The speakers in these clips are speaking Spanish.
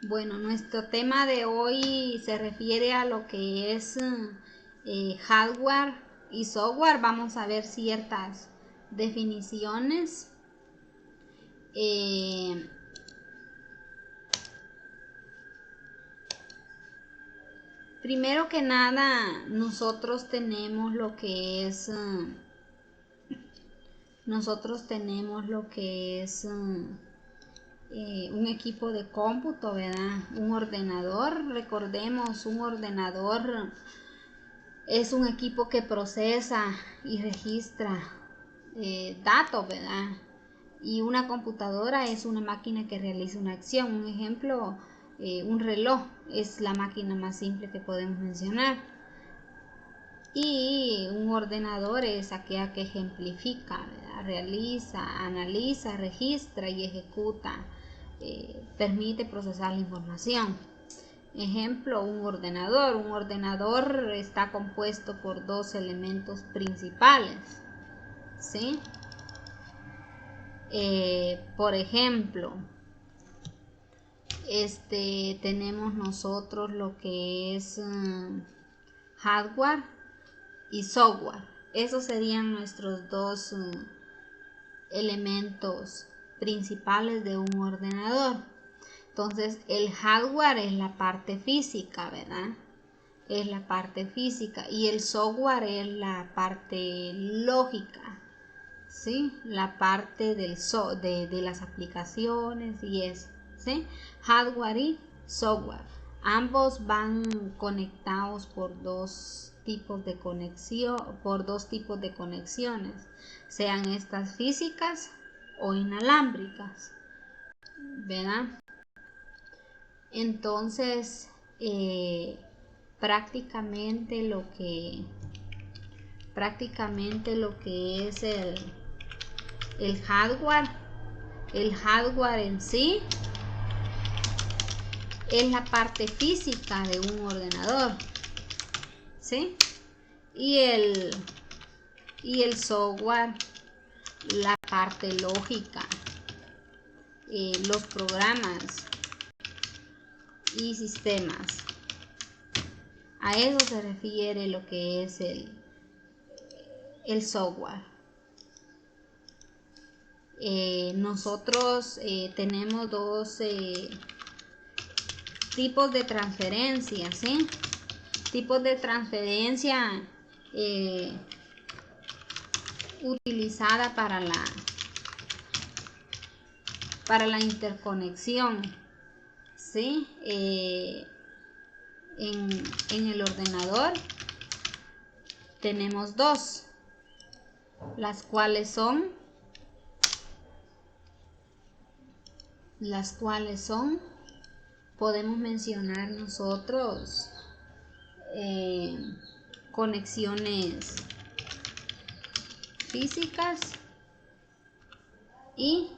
Bueno, nuestro tema de hoy se refiere a lo que es hardware y software. Vamos a ver ciertas definiciones. Primero que nada, nosotros tenemos lo que es un equipo de cómputo, ¿verdad? Un ordenador. Recordemos, un ordenador es un equipo que procesa y registra datos, ¿verdad? Y una computadora es una máquina que realiza una acción. Un ejemplo, un reloj es la máquina más simple que podemos mencionar. Y un ordenador es aquella que ejemplifica, ¿verdad? Realiza, analiza, registra y ejecuta, permite procesar la información. Ejemplo, un ordenador. Un ordenador está compuesto por dos elementos principales, ¿sí? Por ejemplo, tenemos nosotros lo que es hardware y software. Esos serían nuestros dos elementos principales de un ordenador. Entonces, el hardware es la parte física, ¿verdad? Es la parte física y el software es la parte lógica, ¿sí? La parte de las aplicaciones y eso, ¿sí? Hardware y software. Ambos van conectados por dos tipos de conexiones, sean estas físicas o inalámbricas, ¿verdad? Entonces, prácticamente lo que es el hardware en sí es la parte física de un ordenador, ¿sí? Y el software, la parte lógica, los programas y sistemas. A eso se refiere lo que es el software. Nosotros tenemos dos tipos de transferencia, ¿sí? Tipos de transferencia utilizada para la interconexión, ¿sí? En el ordenador tenemos dos, las cuales son podemos mencionar nosotros conexiones físicas y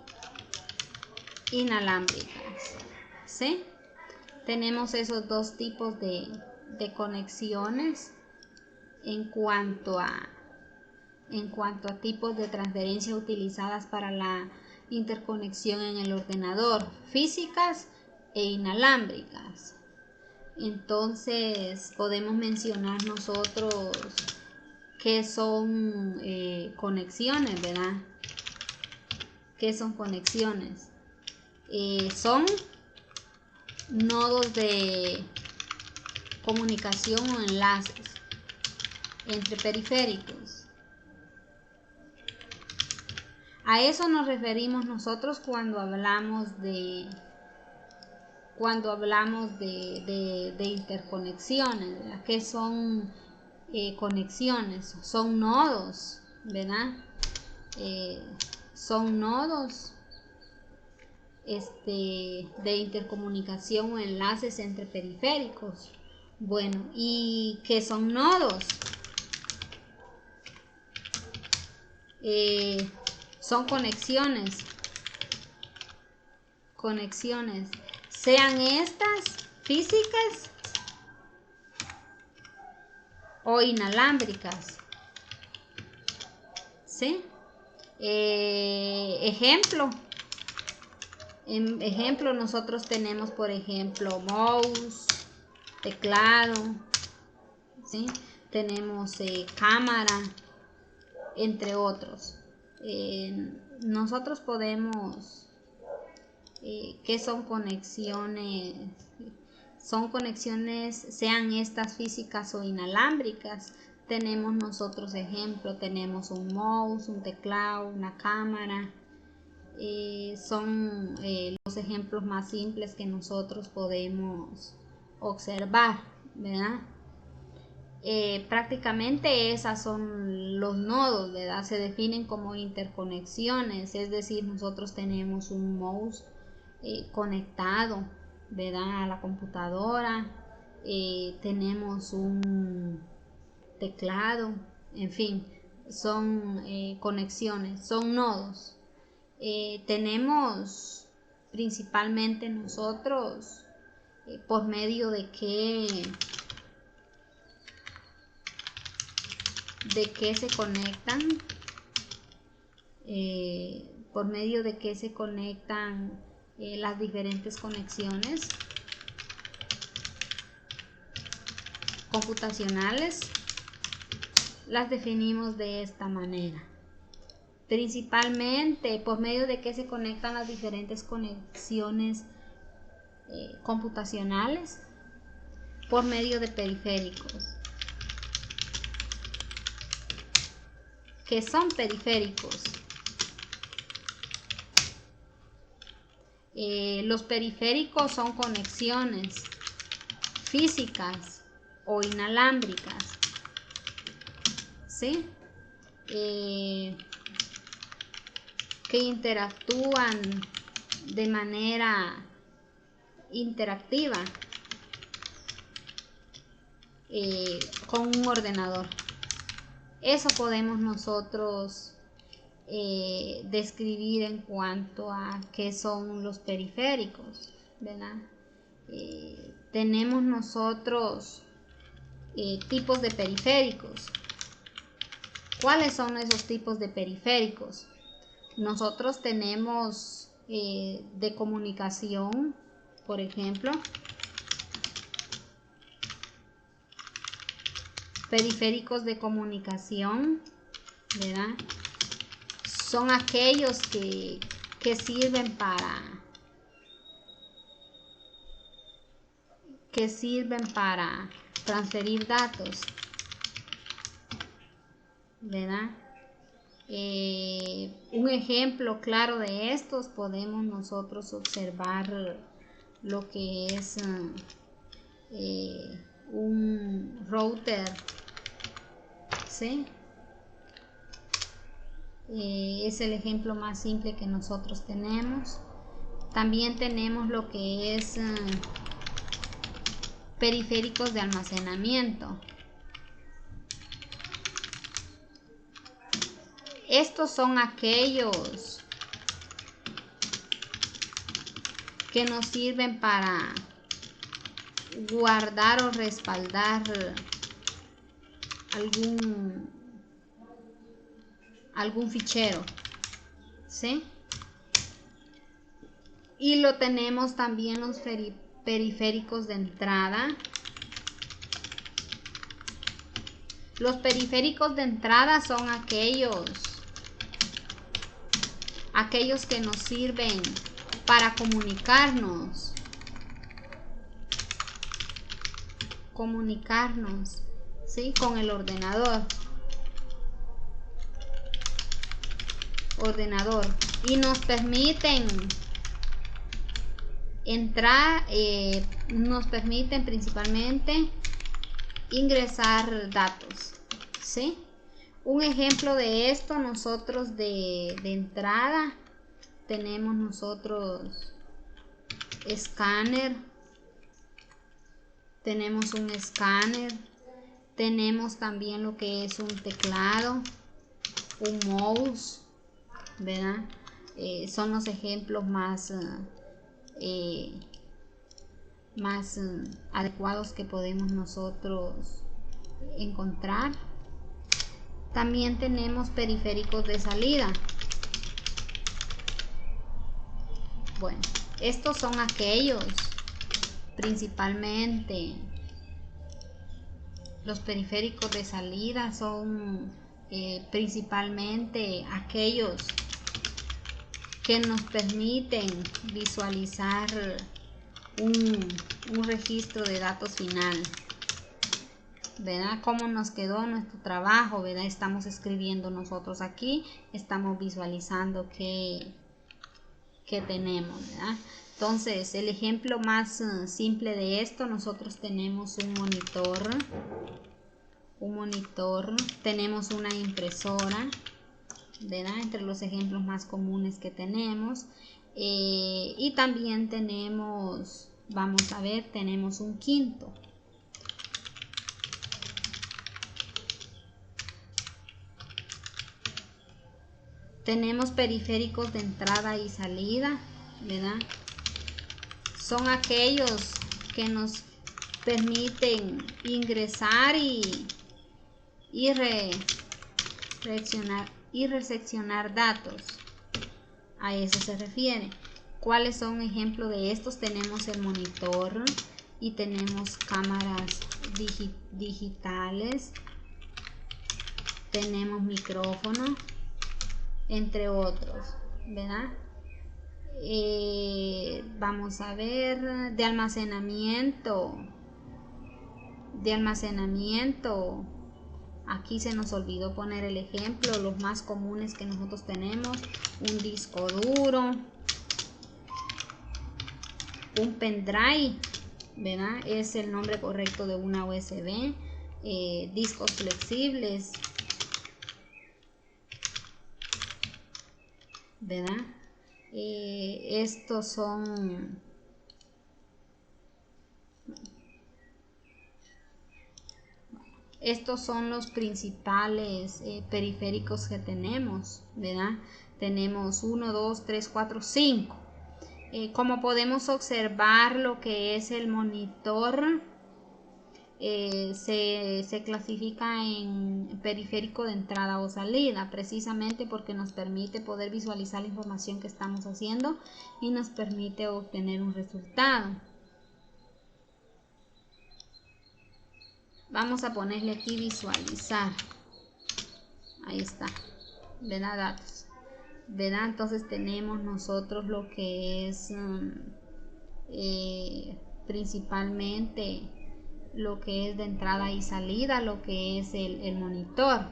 inalámbricas, ¿sí? Tenemos esos dos tipos de conexiones en cuanto a tipos de transferencia utilizadas para la interconexión en el ordenador, físicas e inalámbricas. Entonces podemos mencionar nosotros qué son conexiones, ¿verdad? ¿Qué son conexiones? Son nodos de comunicación o enlaces entre periféricos. A eso nos referimos nosotros cuando hablamos de interconexiones, ¿verdad? ¿Qué son conexiones? Son nodos, ¿verdad? Son nodos de intercomunicación o enlaces entre periféricos. Bueno, ¿y qué son nodos? Son conexiones, sean estas físicas o inalámbricas, ¿sí? Ejemplo, En ejemplo, nosotros tenemos, por ejemplo, mouse, teclado, ¿sí? Tenemos cámara, entre otros. Nosotros podemos, ¿qué son conexiones? Son conexiones, sean estas físicas o inalámbricas. Tenemos nosotros ejemplo, tenemos un mouse, un teclado, una cámara. Son los ejemplos más simples que nosotros podemos observar, ¿verdad? Prácticamente esas son los nodos, ¿verdad? Se definen como interconexiones, es decir, nosotros tenemos un mouse conectado, ¿verdad? A la computadora, tenemos un teclado, en fin, son conexiones, son nodos. Tenemos principalmente nosotros por medio de qué se conectan, por medio de qué se conectan las diferentes conexiones computacionales. Las definimos de esta manera. Principalmente por medio de qué se conectan las diferentes conexiones computacionales, por medio de periféricos. ¿Qué son periféricos? Los periféricos son conexiones físicas o inalámbricas, ¿sí? Que interactúan de manera interactiva con un ordenador. Eso podemos nosotros describir en cuanto a qué son los periféricos, ¿verdad? Tenemos nosotros tipos de periféricos. ¿Cuáles son esos tipos de periféricos? Nosotros tenemos de comunicación, por ejemplo, periféricos de comunicación, ¿verdad? Son aquellos que sirven para transferir datos, ¿verdad? Un ejemplo claro de estos podemos nosotros observar lo que es un router, ¿sí? Es el ejemplo más simple que nosotros tenemos. También tenemos lo que es periféricos de almacenamiento. Estos son aquellos que nos sirven para guardar o respaldar algún fichero, ¿sí? Y lo tenemos también los periféricos de entrada. Los periféricos de entrada son aquellos que nos sirven para comunicarnos, ¿sí? Con el ordenador y nos permiten entrar, nos permiten principalmente ingresar datos, ¿sí? Un ejemplo de esto nosotros de entrada tenemos nosotros escáner, tenemos un escáner, tenemos también lo que es un teclado, un mouse, ¿verdad? Son los ejemplos más adecuados que podemos nosotros encontrar. También tenemos periféricos de salida. Bueno. Estos son aquellos, principalmente los periféricos de salida son principalmente aquellos que nos permiten visualizar un registro de datos final, ¿verdad? Cómo nos quedó nuestro trabajo, ¿verdad? Estamos escribiendo nosotros aquí, estamos visualizando qué tenemos, ¿verdad? Entonces, el ejemplo más simple de esto, nosotros tenemos un monitor, tenemos una impresora, ¿verdad? Entre los ejemplos más comunes que tenemos. Y también tenemos, vamos a ver, tenemos un quinto. Tenemos periféricos de entrada y salida, ¿verdad? Son aquellos que nos permiten ingresar y reseccionar datos. A eso se refiere. ¿Cuáles son ejemplos de estos? Tenemos el monitor y tenemos cámaras digitales, tenemos micrófono, entre otros, ¿verdad? Vamos a ver, de almacenamiento, aquí se nos olvidó poner el ejemplo, los más comunes que nosotros tenemos: un disco duro, un pendrive, ¿verdad? Es el nombre correcto de una USB, discos flexibles, ¿verdad? Estos son los principales periféricos que tenemos, ¿verdad? Tenemos 1, 2, 3, 4, 5. Como podemos observar, lo que es el monitor se clasifica en periférico de entrada o salida, precisamente porque nos permite poder visualizar la información que estamos haciendo y nos permite obtener un resultado. Vamos a ponerle aquí visualizar. Ahí está, ¿verdad? Datos, ¿verdad? Entonces tenemos nosotros lo que es principalmente lo que es de entrada y salida, lo que es el monitor,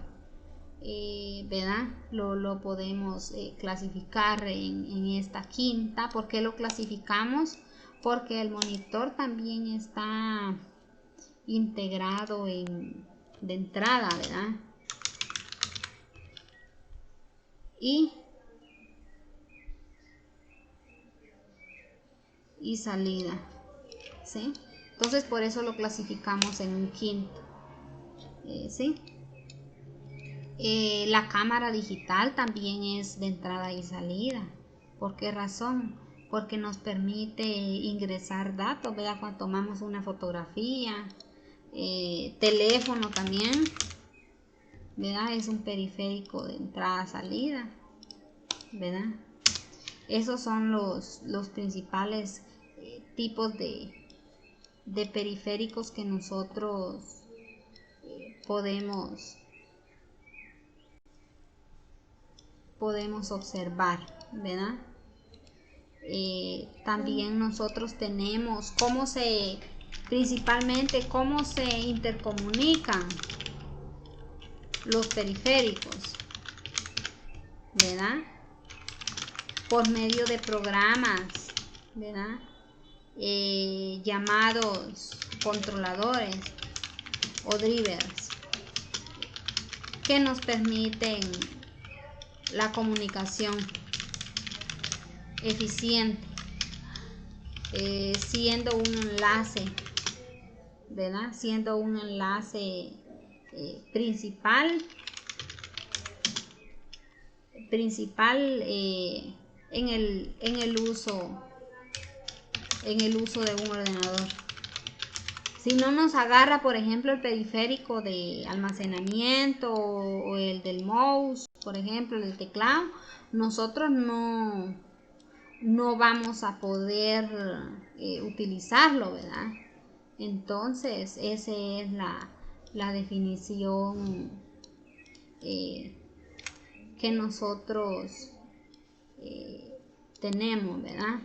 ¿verdad? Lo podemos clasificar en esta quinta. ¿Por qué lo clasificamos? Porque el monitor también está integrado de entrada, ¿verdad? Y salida, ¿sí? Entonces por eso lo clasificamos en un quinto, ¿sí? La cámara digital también es de entrada y salida. ¿Por qué razón? Porque nos permite ingresar datos, ¿verdad? Cuando tomamos una fotografía. Teléfono también, ¿verdad? Es un periférico de entrada-salida, ¿verdad? Esos son los principales tipos de periféricos que nosotros podemos observar, ¿verdad? También nosotros tenemos principalmente cómo se intercomunican los periféricos, ¿verdad? Por medio de programas, ¿verdad? Llamados controladores o drivers, que nos permiten la comunicación eficiente, siendo un enlace, ¿verdad? Siendo un enlace principal en el uso de un ordenador. Si no nos agarra, por ejemplo, el periférico de almacenamiento o el del mouse, por ejemplo, el del teclado, nosotros no no vamos a poder utilizarlo, ¿verdad? Entonces, esa es la definición que nosotros tenemos, ¿verdad?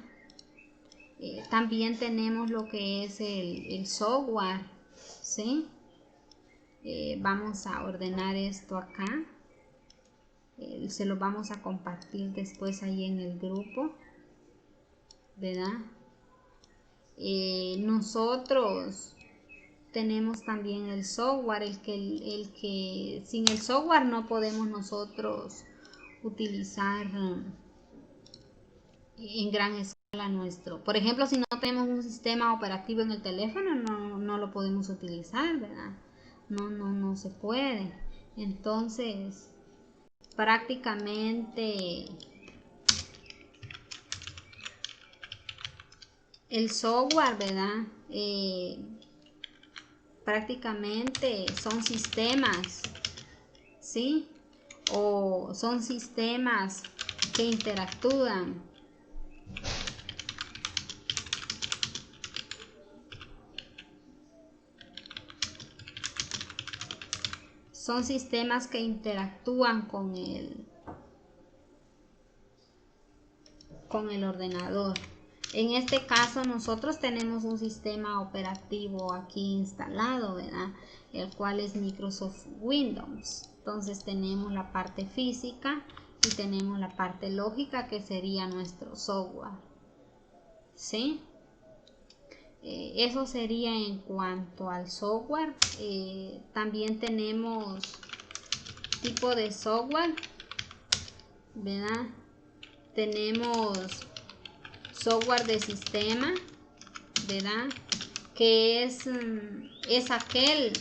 También tenemos lo que es el software, ¿sí? Vamos a ordenar esto acá. Se lo vamos a compartir después ahí en el grupo, ¿verdad? Nosotros tenemos también el software, el que sin el software no podemos nosotros utilizar en gran escala nuestro. Por ejemplo, si no tenemos un sistema operativo en el teléfono, no lo podemos utilizar, ¿verdad? No se puede. Entonces, prácticamente el software, ¿verdad? Prácticamente son sistemas, ¿sí? O son sistemas que interactúan. Son sistemas que interactúan con el ordenador. En este caso nosotros tenemos un sistema operativo aquí instalado, ¿verdad? El cual es Microsoft Windows. Entonces tenemos la parte física y tenemos la parte lógica, que sería nuestro software, ¿sí? Eso sería en cuanto al software. También tenemos tipo de software, ¿verdad? Tenemos software de sistema, ¿verdad? Que es aquel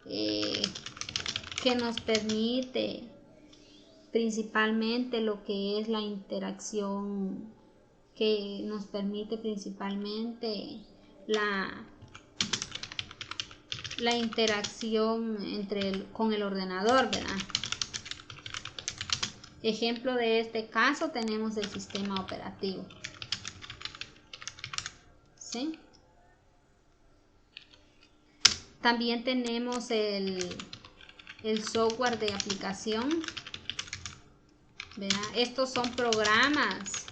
que nos permite principalmente lo que es la interacción, que nos permite principalmente la interacción con el ordenador, ¿verdad? Ejemplo de este caso tenemos el sistema operativo, ¿sí? También tenemos el software de aplicación, ¿verdad? Estos son programas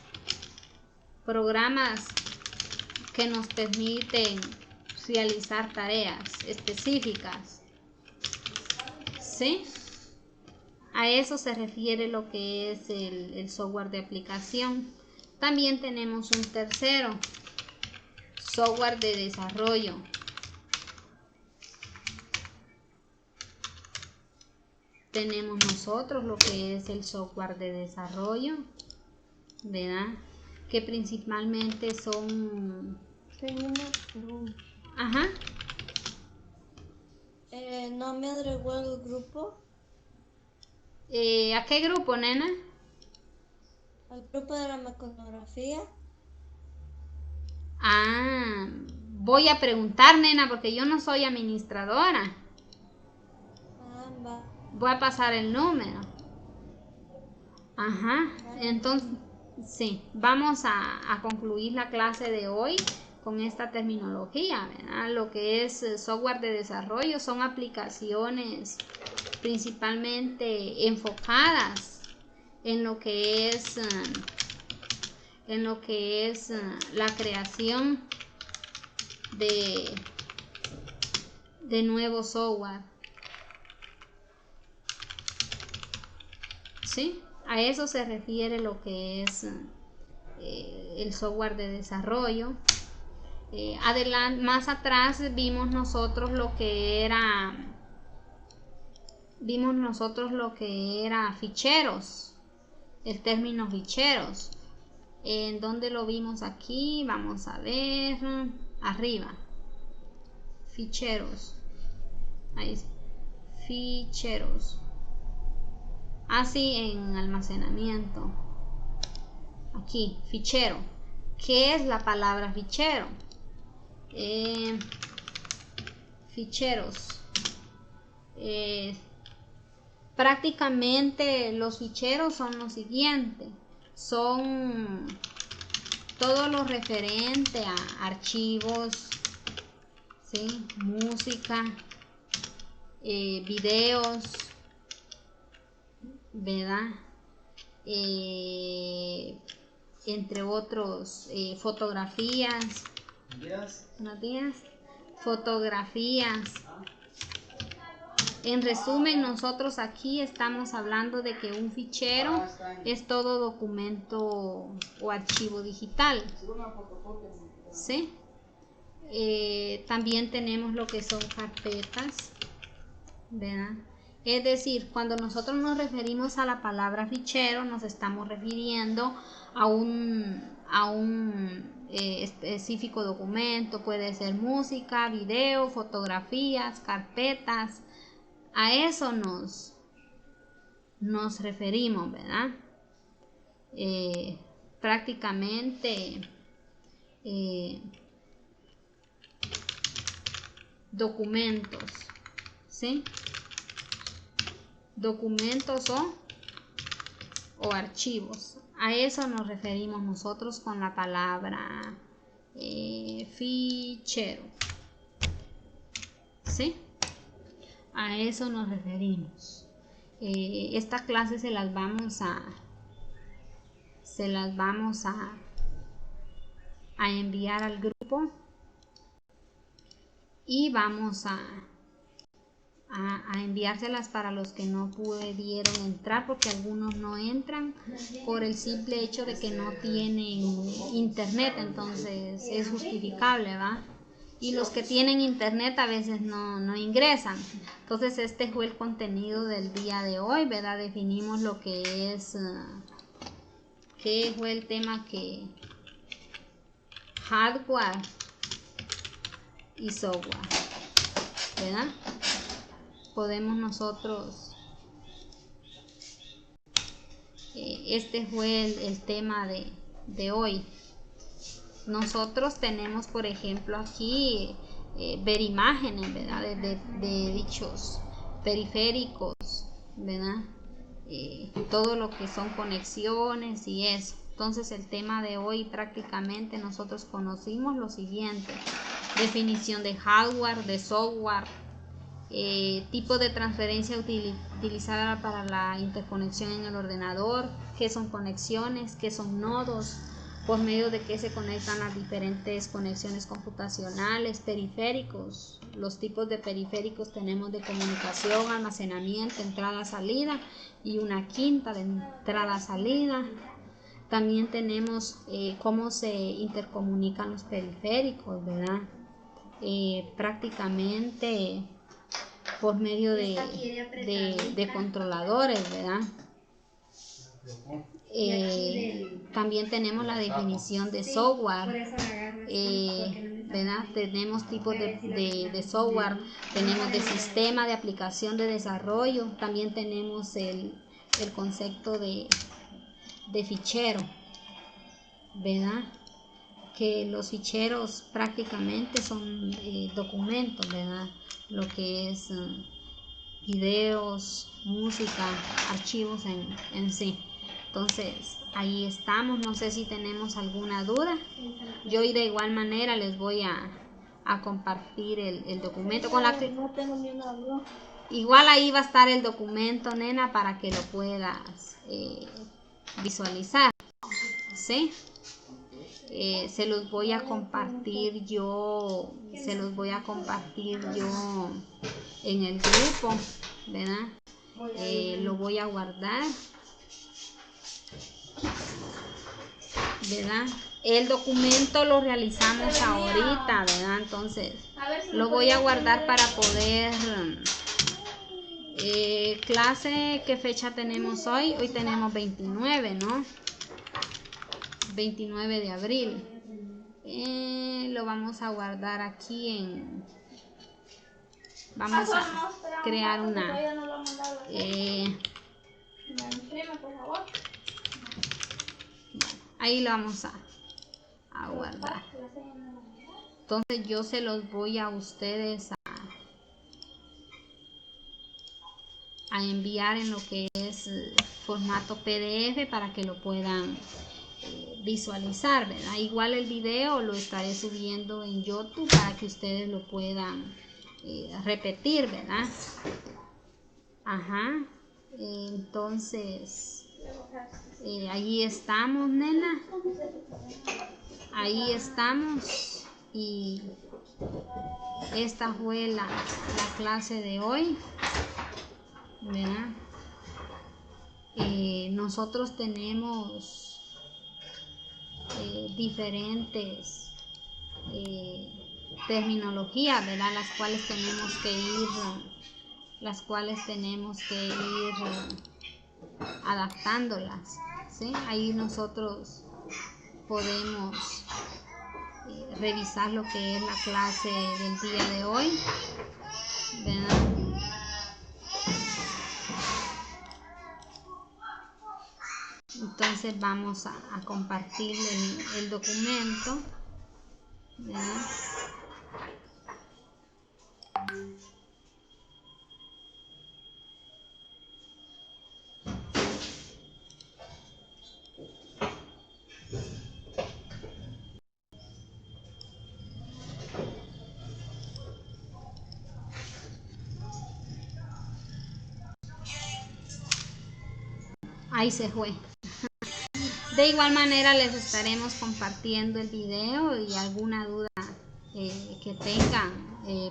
que nos permiten realizar tareas específicas, ¿sí? A eso se refiere lo que es el software de aplicación. También tenemos un tercero, software de desarrollo. Tenemos nosotros lo que es el software de desarrollo, ¿verdad? Que principalmente son... Tengo una pregunta. Ajá. ¿No me agregó al grupo? ¿A qué grupo, nena? ¿Al grupo de la mecanografía? Ah, voy a preguntar, nena, porque yo no soy administradora. Ah, va. Voy a pasar el número. Ajá. Vale. Entonces, sí, vamos a concluir la clase de hoy con esta terminología, ¿verdad? Lo que es software de desarrollo son aplicaciones principalmente enfocadas en lo que es la creación de nuevo software, ¿sí? A eso se refiere lo que es el software de desarrollo. Más atrás vimos nosotros lo que era ficheros, el término ficheros. ¿En dónde lo vimos aquí? Vamos a ver, arriba, ficheros, ahí, ficheros, así en almacenamiento, aquí, fichero. ¿Qué es la palabra fichero? Ficheros, prácticamente los ficheros son lo siguiente, son todo lo referente a archivos, ¿sí? Música, videos, ¿verdad? Entre otros, fotografías. Buenos días. Fotografías. En resumen, nosotros aquí estamos hablando de que un fichero es todo documento o archivo digital, ¿sí? También tenemos lo que son carpetas, ¿verdad? Es decir, cuando nosotros nos referimos a la palabra fichero, nos estamos refiriendo a un específico documento. Puede ser música, video, fotografías, carpetas. A eso nos referimos, ¿verdad? Prácticamente documentos, ¿sí? Documentos o archivos. A eso nos referimos nosotros con la palabra fichero, ¿sí? A eso nos referimos. Esta clase se las vamos a enviar al grupo y vamos a enviárselas para los que no pudieron entrar, porque algunos no entran por el simple hecho de que no tienen internet. Entonces es justificable, ¿va? Y los que tienen internet a veces no ingresan. Entonces este fue el contenido del día de hoy, ¿verdad? Definimos lo que es, que fue el tema que hardware y software, ¿verdad? Podemos nosotros, este fue el tema de hoy. Nosotros tenemos, por ejemplo, aquí ver imágenes, ¿verdad? De dichos periféricos, ¿verdad? Todo lo que son conexiones y eso. Entonces el tema de hoy prácticamente nosotros conocimos lo siguiente: definición de hardware, de software, tipo de transferencia utilizada para la interconexión en el ordenador, qué son conexiones, qué son nodos, por medio de qué se conectan las diferentes conexiones computacionales, periféricos. Los tipos de periféricos tenemos de comunicación, almacenamiento, entrada-salida y una quinta de entrada-salida. También tenemos cómo se intercomunican los periféricos, ¿verdad? Prácticamente por medio de controladores, ¿verdad? También tenemos la definición de software, ¿verdad? Tenemos tipos de software, tenemos de sistema, de aplicación, de desarrollo. También tenemos el concepto de fichero, ¿verdad? Que los ficheros prácticamente son documentos, ¿verdad? Lo que es videos, música, archivos en sí. Entonces ahí estamos. No sé si tenemos alguna duda. Yo de igual manera les voy a compartir el documento con la que no tengo ni una duda. Igual ahí va a estar el documento, nena, para que lo puedas visualizar, ¿sí? Se los voy a compartir yo en el grupo, ¿verdad? Lo voy a guardar, ¿verdad? El documento lo realizamos ahorita, ¿verdad? Entonces lo voy a guardar para poder clase. ¿Qué fecha tenemos hoy? Hoy tenemos 29, ¿no? 29 de abril. Lo vamos a guardar aquí vamos a crear una ahí lo vamos a guardar. Entonces yo se los voy a ustedes a enviar en lo que es formato PDF para que lo puedan visualizar, ¿verdad? Igual el video lo estaré subiendo en YouTube para que ustedes lo puedan repetir, ¿verdad? Ajá. Entonces, ahí estamos, nena. Ahí estamos. Y esta fue la clase de hoy, ¿verdad? Nosotros tenemos diferentes terminologías, ¿verdad? Las cuales tenemos que ir adaptándolas, ¿sí? Ahí nosotros podemos revisar lo que es la clase del día de hoy, ¿verdad? Entonces vamos a compartir el documento, ¿verdad? Ahí se fue. De igual manera les estaremos compartiendo el video y alguna duda que tengan,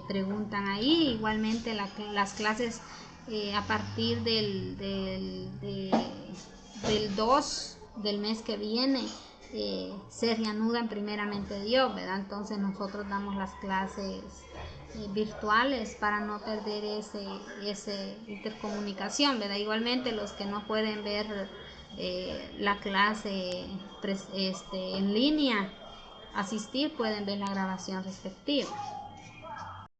preguntan ahí. Igualmente las clases a partir del 2 del mes que viene se reanudan primeramente Dios, ¿verdad? Entonces nosotros damos las clases virtuales para no perder ese intercomunicación, ¿verdad? Igualmente los que no pueden ver la clase en línea, asistir, pueden ver la grabación respectiva.